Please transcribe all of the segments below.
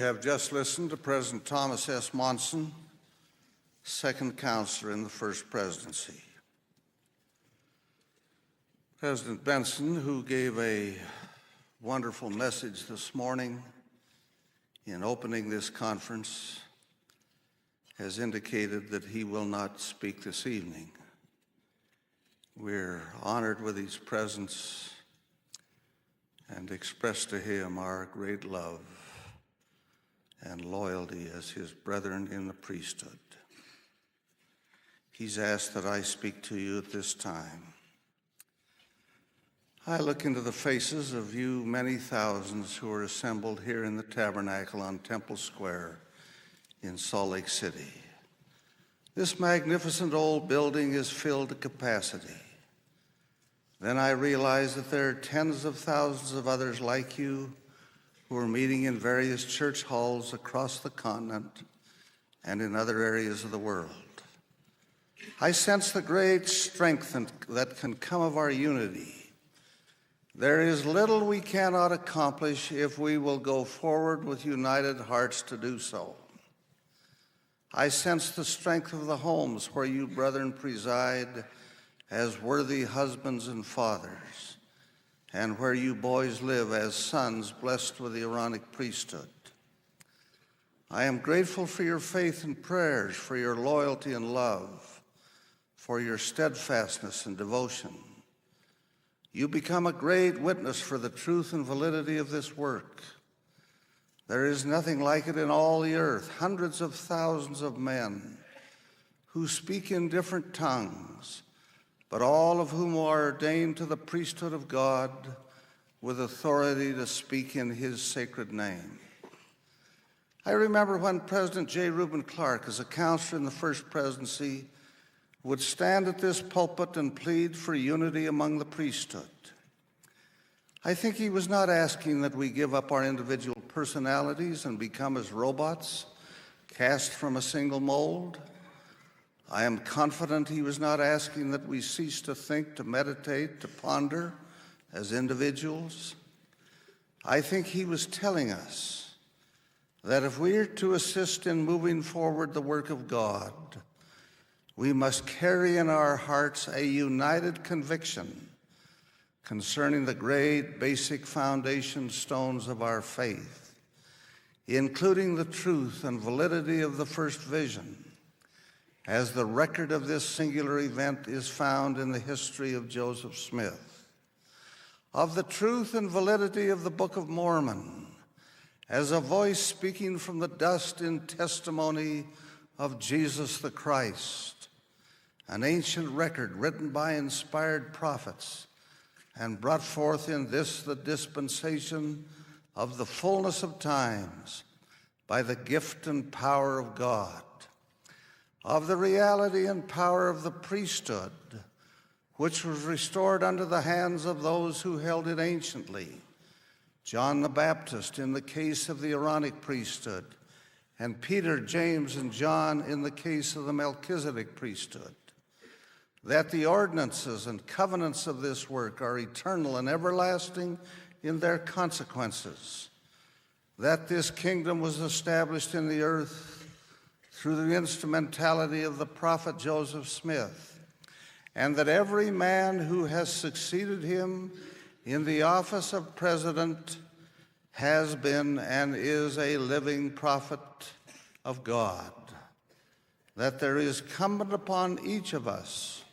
have just listened to President Thomas S. Monson, second counselor in the First Presidency. President Benson, who gave a wonderful message this morning in opening this conference, has indicated that he will not speak this evening. We're honored with his presence and express to him our great love and loyalty as his brethren in the priesthood. He's asked that I speak to you at this time. I look into the faces of you many thousands who are assembled here in the tabernacle on Temple Square in Salt Lake City. This magnificent old building is filled to capacity. Then I realize that there are tens of thousands of others like you who are meeting in various church halls across the continent and in other areas of the world. I sense the great strength that can come of our unity. There is little we cannot accomplish if we will go forward with united hearts to do so. I sense the strength of the homes where you brethren preside as worthy husbands and fathers, and where you boys live as sons blessed with the Aaronic priesthood. I am grateful for your faith and prayers, for your loyalty and love, for your steadfastness and devotion. You become a great witness for the truth and validity of this work. There is nothing like it in all the earth. Hundreds of thousands of men who speak in different tongues, but all of whom are ordained to the priesthood of God with authority to speak in his sacred name. I remember when President J. Reuben Clark, as a counselor in the First Presidency, would stand at this pulpit and plead for unity among the priesthood. I think he was not asking that we give up our individual personalities and become as robots, cast from a single mold. I am confident he was not asking that we cease to think, to meditate, to ponder as individuals. I think he was telling us that if we are to assist in moving forward the work of God, we must carry in our hearts a united conviction concerning the great basic foundation stones of our faith, including the truth and validity of the first vision, as the record of this singular event is found in the history of Joseph Smith, of the truth and validity of the Book of Mormon, as a voice speaking from the dust in testimony of Jesus the Christ, an ancient record written by inspired prophets and brought forth in this, the dispensation of the fullness of times by the gift and power of God, of the reality and power of the priesthood, which was restored unto the hands of those who held it anciently, John the Baptist in the case of the Aaronic priesthood, and Peter, James, and John in the case of the Melchizedek priesthood, that the ordinances and covenants of this work are eternal and everlasting in their consequences, that this kingdom was established in the earth through the instrumentality of the prophet Joseph Smith, and that every man who has succeeded him in the office of president has been and is a living prophet of God, that there is incumbent upon each of us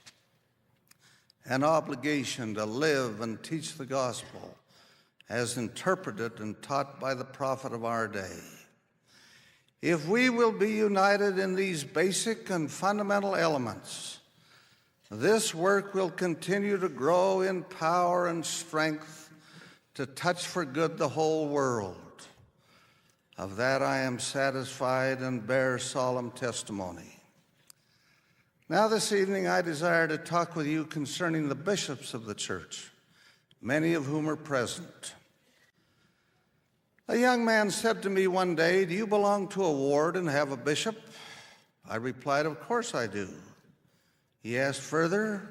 an obligation to live and teach the gospel as interpreted and taught by the prophet of our day. If we will be united in these basic and fundamental elements, this work will continue to grow in power and strength to touch for good the whole world. Of that I am satisfied and bear solemn testimony. Now this evening I desire to talk with you concerning the bishops of the church, many of whom are present. A young man said to me one day, "Do you belong to a ward and have a bishop?" I replied, "Of course I do." He asked further,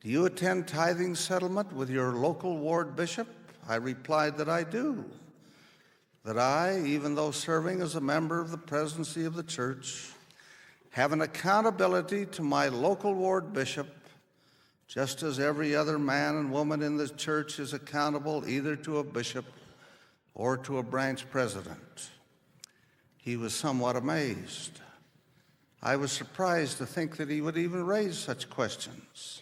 "Do you attend tithing settlement with your local ward bishop?" I replied that I do. that I, even though serving as a member of the presidency of the church, have an accountability to my local ward bishop, just as every other man and woman in the church is accountable either to a bishop or to a branch president. He was somewhat amazed. I was surprised to think that he would even raise such questions.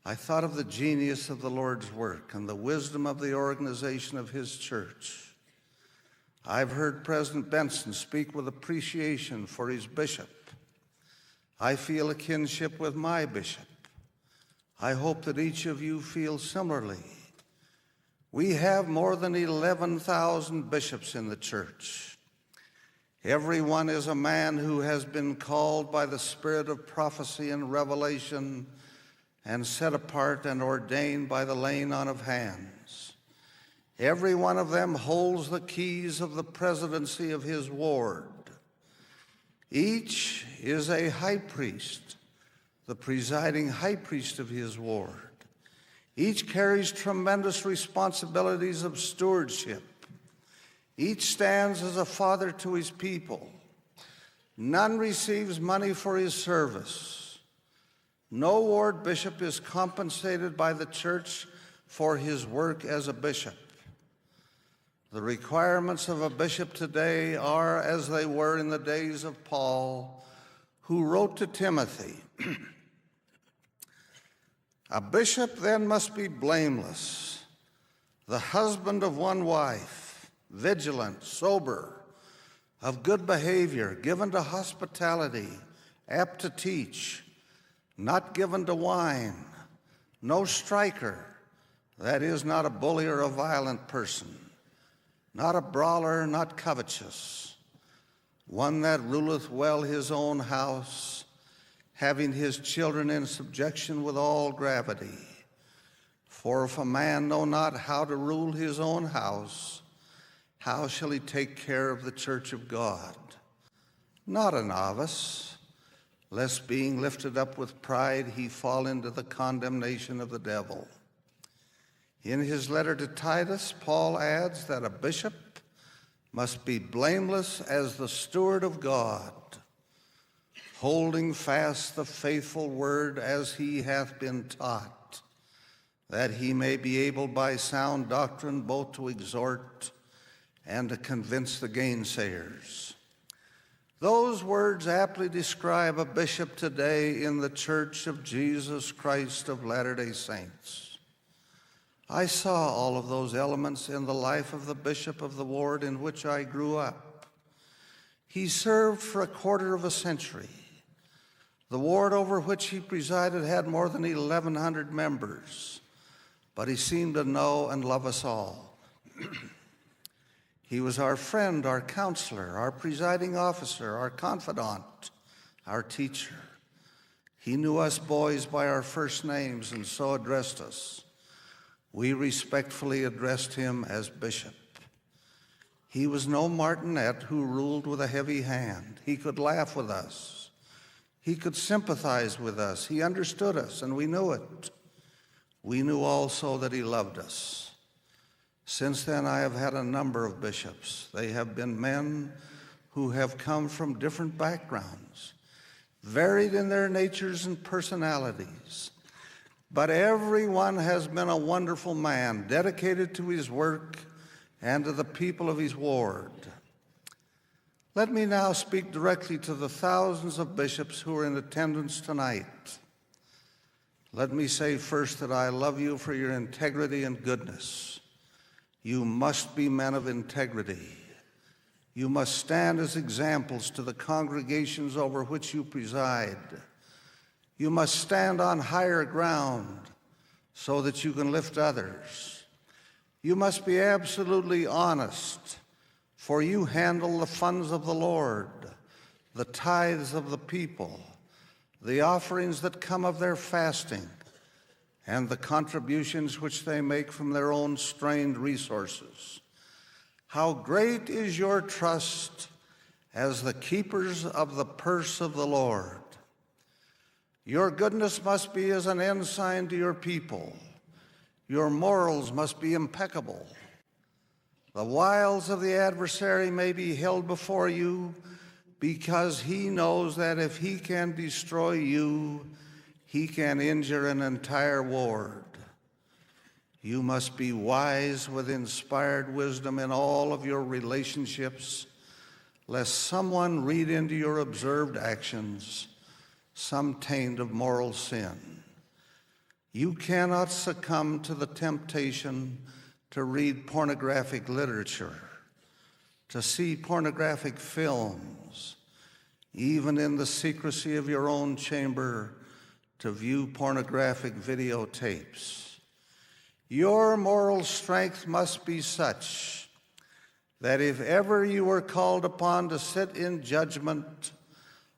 I thought of the genius of the Lord's work and the wisdom of the organization of his church. I've heard President Benson speak with appreciation for his bishop. I feel a kinship with my bishop. I hope that each of you feels similarly. We have more than 11,000 bishops in the church. Everyone is a man who has been called by the spirit of prophecy and revelation and set apart and ordained by the laying on of hands. Every one of them holds the keys of the presidency of his ward. Each is a high priest, the presiding high priest of his ward. Each carries tremendous responsibilities of stewardship. Each stands as a father to his people. None receives money for his service. No ward bishop is compensated by the church for his work as a bishop. The requirements of a bishop today are as they were in the days of Paul, who wrote to Timothy, "A bishop then must be blameless, the husband of one wife, vigilant, sober, of good behavior, given to hospitality, apt to teach, not given to wine, no striker, that is, not a bully or a violent person, not a brawler, not covetous, one that ruleth well his own house, having his children in subjection with all gravity. For if a man know not how to rule his own house, how shall he take care of the church of God? Not a novice, lest being lifted up with pride he fall into the condemnation of the devil." In his letter to Titus, Paul adds that a bishop must be blameless as the steward of God, holding fast the faithful word as he hath been taught, that he may be able by sound doctrine both to exhort and to convince the gainsayers. Those words aptly describe a bishop today in the Church of Jesus Christ of Latter-day Saints. I saw all of those elements in the life of the bishop of the ward in which I grew up. He served for a quarter of a century. The ward over which he presided had more than 1,100 members, but he seemed to know and love us all. He was our friend, our counselor, our presiding officer, our confidant, our teacher. He knew us boys by our first names and so addressed us. We respectfully addressed him as bishop. He was no martinet who ruled with a heavy hand. He could laugh with us. He could sympathize with us. He understood us, and we knew it. We knew also that he loved us. Since then, I have had a number of bishops. They have been men who have come from different backgrounds, varied in their natures and personalities. But everyone has been a wonderful man, dedicated to his work and to the people of his ward. Let me now speak directly to the thousands of bishops who are in attendance tonight. Let me say first that I love you for your integrity and goodness. You must be men of integrity. You must stand as examples to the congregations over which you preside. You must stand on higher ground so that you can lift others. You must be absolutely honest, for you handle the funds of the Lord, the tithes of the people, the offerings that come of their fasting, and the contributions which they make from their own strained resources. How great is your trust as the keepers of the purse of the Lord. Your goodness must be as an ensign to your people. Your morals must be impeccable. The wiles of the adversary may be held before you because he knows that if he can destroy you, he can injure an entire ward. You must be wise with inspired wisdom in all of your relationships, lest someone read into your observed actions some taint of moral sin. You cannot succumb to the temptation to read pornographic literature, to see pornographic films, even in the secrecy of your own chamber, to view pornographic videotapes. Your moral strength must be such that if ever you were called upon to sit in judgment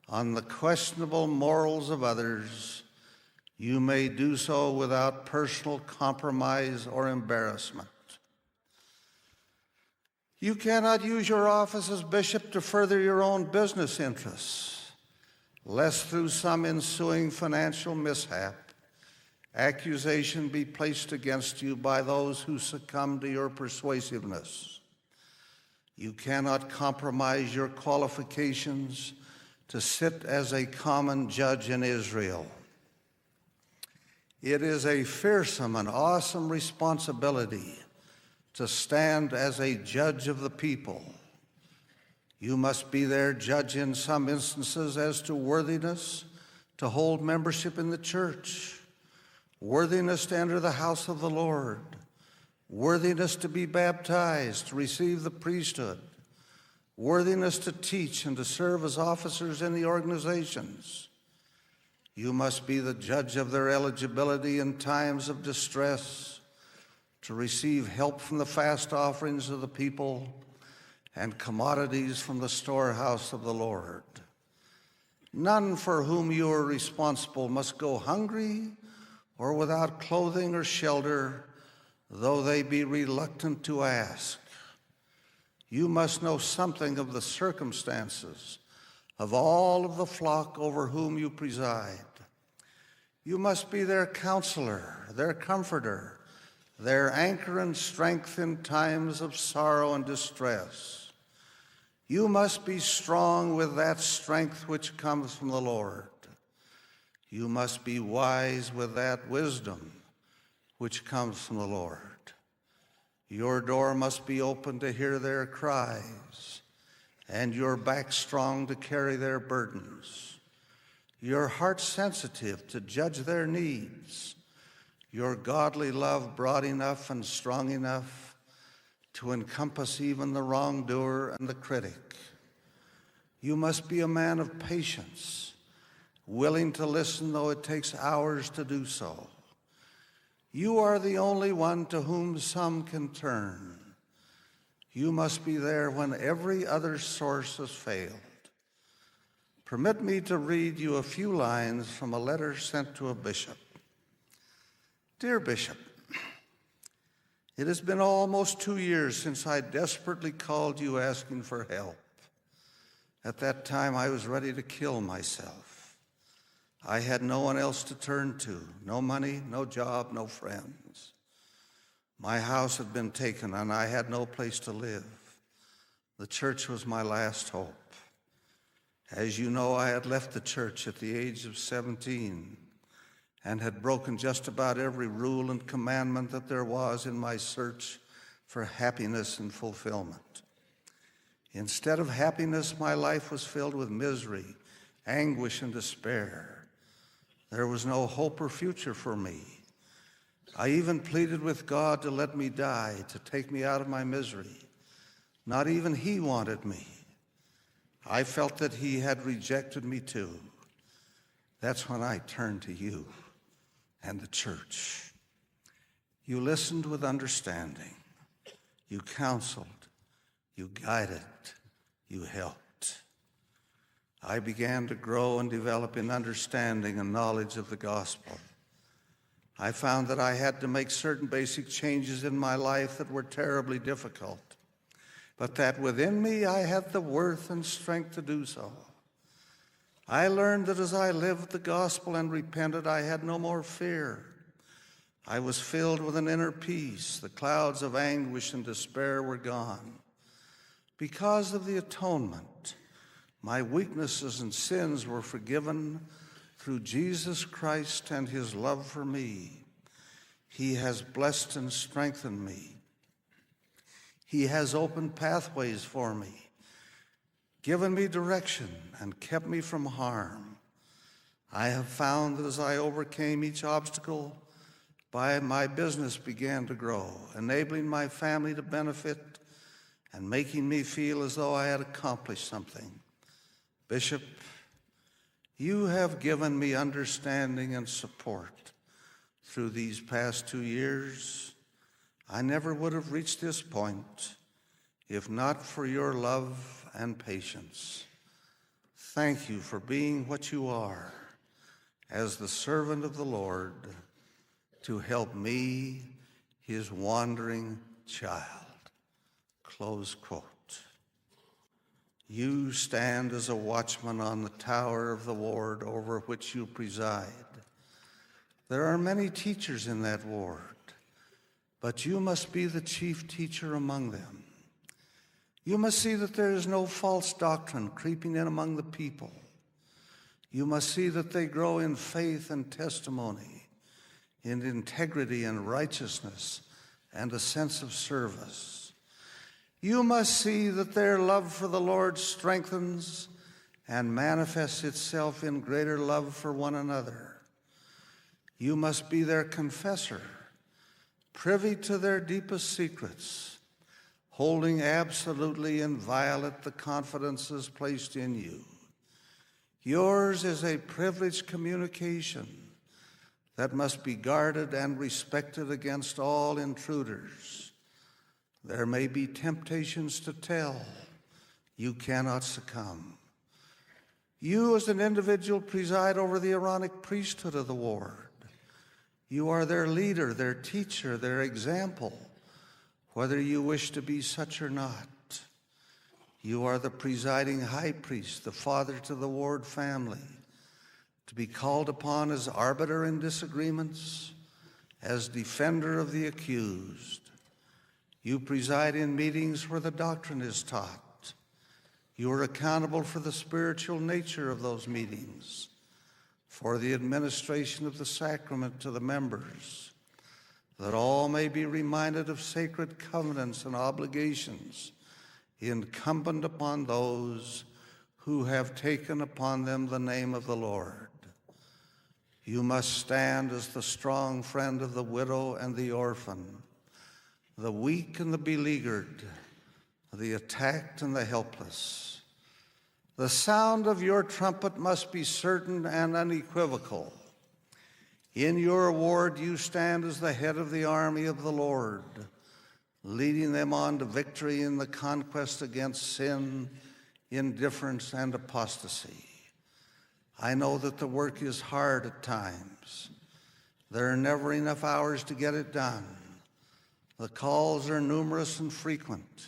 on the questionable morals of others, you may do so without personal compromise or embarrassment. You cannot use your office as bishop to further your own business interests, lest through some ensuing financial mishap, accusation be placed against you by those who succumb to your persuasiveness. You cannot compromise your qualifications to sit as a common judge in Israel. It is a fearsome and awesome responsibility to stand as a judge of the people. You must be their judge in some instances as to worthiness to hold membership in the church, worthiness to enter the house of the Lord, worthiness to be baptized, to receive the priesthood, worthiness to teach and to serve as officers in the organizations. You must be the judge of their eligibility in times of distress, to receive help from the fast offerings of the people and commodities from the storehouse of the Lord. None for whom you are responsible must go hungry or without clothing or shelter, though they be reluctant to ask. You must know something of the circumstances of all of the flock over whom you preside. You must be their counselor, their comforter, their anchor and strength in times of sorrow and distress. You must be strong with that strength which comes from the Lord. You must be wise with that wisdom which comes from the Lord. Your door must be open to hear their cries, and your back strong to carry their burdens. Your heart sensitive to judge their needs. Your godly love broad enough and strong enough to encompass even the wrongdoer and the critic. You must be a man of patience, willing to listen though it takes hours to do so. You are the only one to whom some can turn. You must be there when every other source has failed. Permit me to read you a few lines from a letter sent to a bishop. Dear Bishop, it has been almost 2 years since I desperately called you asking for help. At that time, I was ready to kill myself. I had no one else to turn to, no money, no job, no friends. My house had been taken and I had no place to live. The church was my last hope. As you know, I had left the church at the age of 17 and had broken just about every rule and commandment that there was in my search for happiness and fulfillment. Instead of happiness, my life was filled with misery, anguish, and despair. There was no hope or future for me. I even pleaded with God to let me die, to take me out of my misery. Not even He wanted me. I felt that He had rejected me too. That's when I turned to you and the church. You listened with understanding. You counseled. You guided. You helped. I began to grow and develop in understanding and knowledge of the gospel. I found that I had to make certain basic changes in my life that were terribly difficult, but that within me I had the worth and strength to do so. I learned that as I lived the gospel and repented, I had no more fear. I was filled with an inner peace. The clouds of anguish and despair were gone. Because of the atonement, my weaknesses and sins were forgiven through Jesus Christ and his love for me. He has blessed and strengthened me. He has opened pathways for me, given me direction, and kept me from harm. I have found that as I overcame each obstacle, my business began to grow, enabling my family to benefit and making me feel as though I had accomplished something. Bishop, you have given me understanding and support through these past 2 years. I never would have reached this point if not for your love and patience. Thank you for being what you are as the servant of the Lord to help me, his wandering child. Close quote. You stand as a watchman on the tower of the ward over which you preside. There are many teachers in that ward, but you must be the chief teacher among them. You must see that there is no false doctrine creeping in among the people. You must see that they grow in faith and testimony, in integrity and righteousness, and a sense of service. You must see that their love for the Lord strengthens and manifests itself in greater love for one another. You must be their confessor, privy to their deepest secrets, holding absolutely inviolate the confidences placed in you. Yours is a privileged communication that must be guarded and respected against all intruders. There may be temptations to tell. You cannot succumb. You as an individual preside over the Aaronic priesthood of the ward. You are their leader, their teacher, their example, whether you wish to be such or not. You are the presiding high priest, the father to the ward family, to be called upon as arbiter in disagreements, as defender of the accused. You preside in meetings where the doctrine is taught. You are accountable for the spiritual nature of those meetings, for the administration of the sacrament to the members, that all may be reminded of sacred covenants and obligations incumbent upon those who have taken upon them the name of the Lord. You must stand as the strong friend of the widow and the orphan, the weak and the beleaguered, the attacked and the helpless. The sound of your trumpet must be certain and unequivocal. In your ward you stand as the head of the army of the Lord, leading them on to victory in the conquest against sin, indifference, and apostasy. I know that the work is hard at times. There are never enough hours to get it done. The calls are numerous and frequent.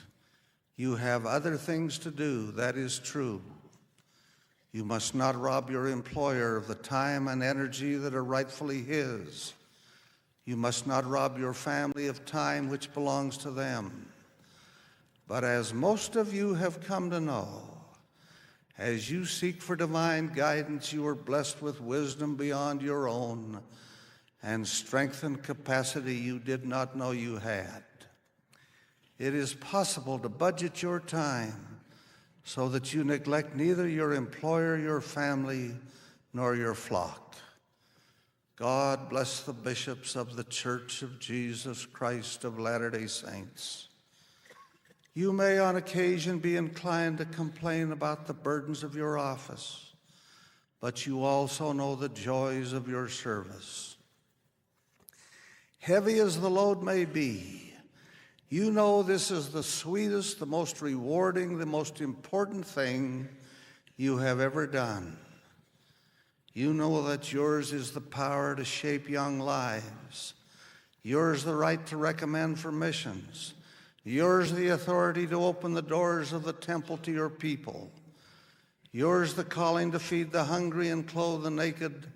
You have other things to do, that is true. You must not rob your employer of the time and energy that are rightfully his. You must not rob your family of time which belongs to them. But as most of you have come to know, as you seek for divine guidance, you are blessed with wisdom beyond your own and strength and capacity you did not know you had. It is possible to budget your time so that you neglect neither your employer, your family, nor your flock. God bless the bishops of the Church of Jesus Christ of Latter-day Saints. You may on occasion be inclined to complain about the burdens of your office, but you also know the joys of your service. Heavy as the load may be, you know this is the sweetest, the most rewarding, the most important thing you have ever done. You know that yours is the power to shape young lives, yours the right to recommend for missions, yours the authority to open the doors of the temple to your people, yours the calling to feed the hungry and clothe the naked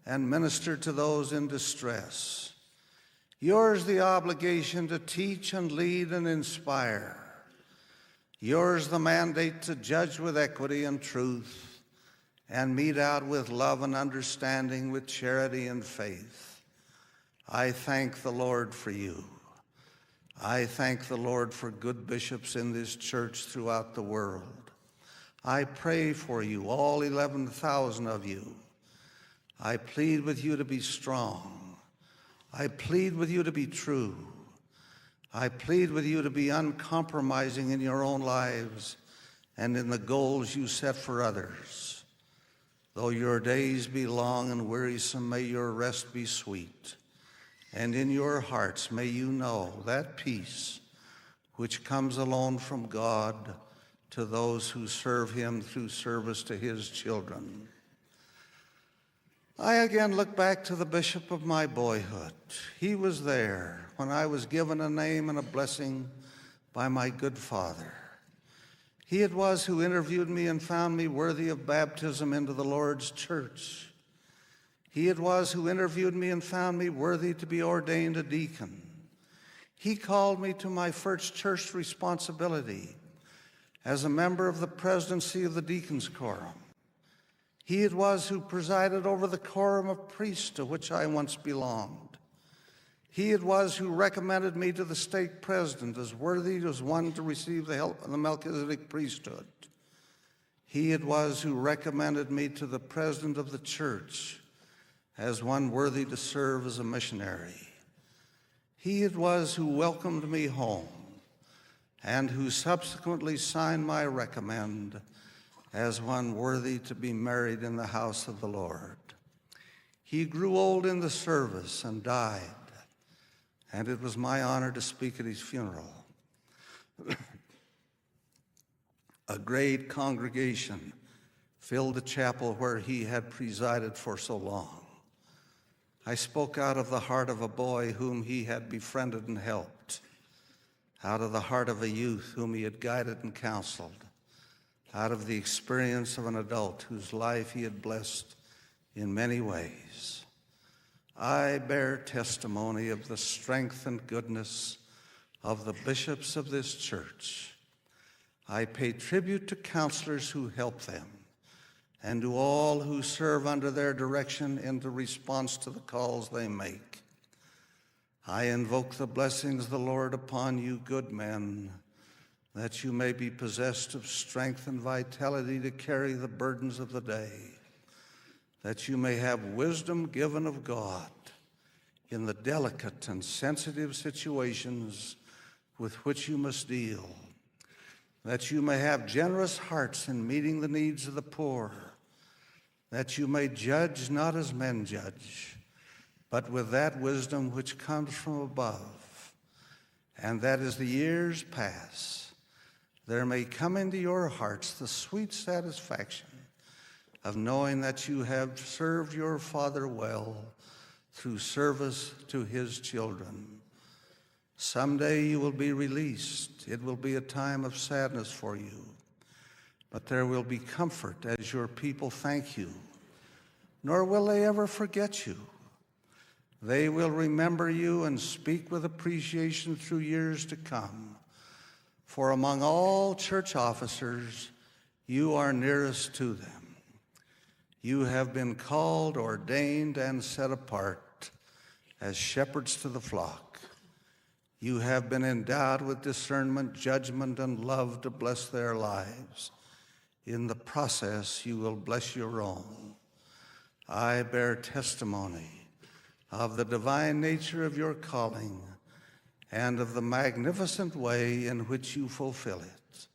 and minister to those in distress. Yours the obligation to teach and lead and inspire. Yours the mandate to judge with equity and truth and mete out with love and understanding, with charity and faith. I thank the Lord for you. I thank the Lord for good bishops in this church throughout the world. I pray for you, all 11,000 of you. I plead with you to be strong. I plead with you to be true. I plead with you to be uncompromising in your own lives and in the goals you set for others. Though your days be long and wearisome, may your rest be sweet. And in your hearts may you know that peace which comes alone from God to those who serve him through service to his children. I again look back to the bishop of my boyhood. He was there when I was given a name and a blessing by my good father. He it was who interviewed me and found me worthy of baptism into the Lord's church. He it was who interviewed me and found me worthy to be ordained a deacon. He called me to my first church responsibility as a member of the presidency of the Deacons' Quorum. He it was who presided over the quorum of priests to which I once belonged. He it was who recommended me to the stake president as worthy as one to receive the help of the Melchizedek priesthood. He it was who recommended me to the president of the church as one worthy to serve as a missionary. He it was who welcomed me home and who subsequently signed my recommend as one worthy to be married in the house of the Lord. He grew old in the service and died, and it was my honor to speak at his funeral. A great congregation filled the chapel where he had presided for so long. I spoke out of the heart of a boy whom he had befriended and helped, out of the heart of a youth whom he had guided and counseled, out of the experience of an adult whose life he had blessed in many ways. I bear testimony of the strength and goodness of the bishops of this church. I pay tribute to counselors who help them and to all who serve under their direction in the response to the calls they make. I invoke the blessings of the Lord upon you, good men, that you may be possessed of strength and vitality to carry the burdens of the day, that you may have wisdom given of God in the delicate and sensitive situations with which you must deal, that you may have generous hearts in meeting the needs of the poor, that you may judge not as men judge, but with that wisdom which comes from above, and that as the years pass, there may come into your hearts the sweet satisfaction of knowing that you have served your Father well through service to his children. Someday you will be released. It will be a time of sadness for you, but there will be comfort as your people thank you, nor will they ever forget you. They will remember you and speak with appreciation through years to come. For among all church officers, you are nearest to them. You have been called, ordained, and set apart as shepherds to the flock. You have been endowed with discernment, judgment, and love to bless their lives. In the process, you will bless your own. I bear testimony of the divine nature of your calling and of the magnificent way in which you fulfill it.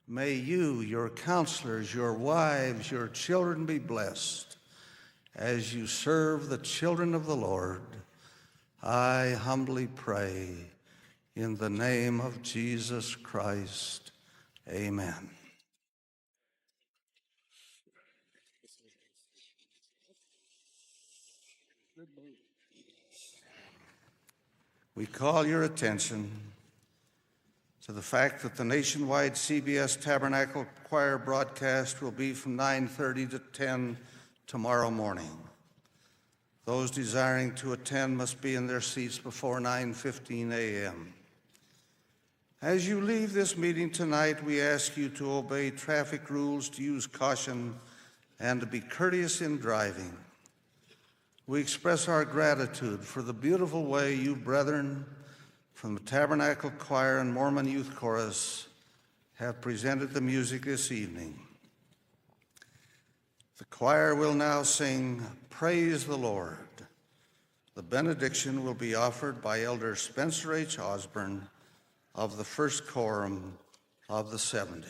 May you, your counselors, your wives, your children be blessed as you serve the children of the Lord. I humbly pray in the name of Jesus Christ. Amen. We call your attention to the fact that the nationwide CBS Tabernacle Choir broadcast will be from 9:30 to 10 tomorrow morning. Those desiring to attend must be in their seats before 9:15 a.m. As you leave this meeting tonight, we ask you to obey traffic rules, to use caution, and to be courteous in driving. We express our gratitude for the beautiful way you brethren from the Tabernacle Choir and Mormon Youth Chorus have presented the music this evening. The choir will now sing Praise the Lord. The benediction will be offered by Elder Spencer H. Osborne of the First Quorum of the 70.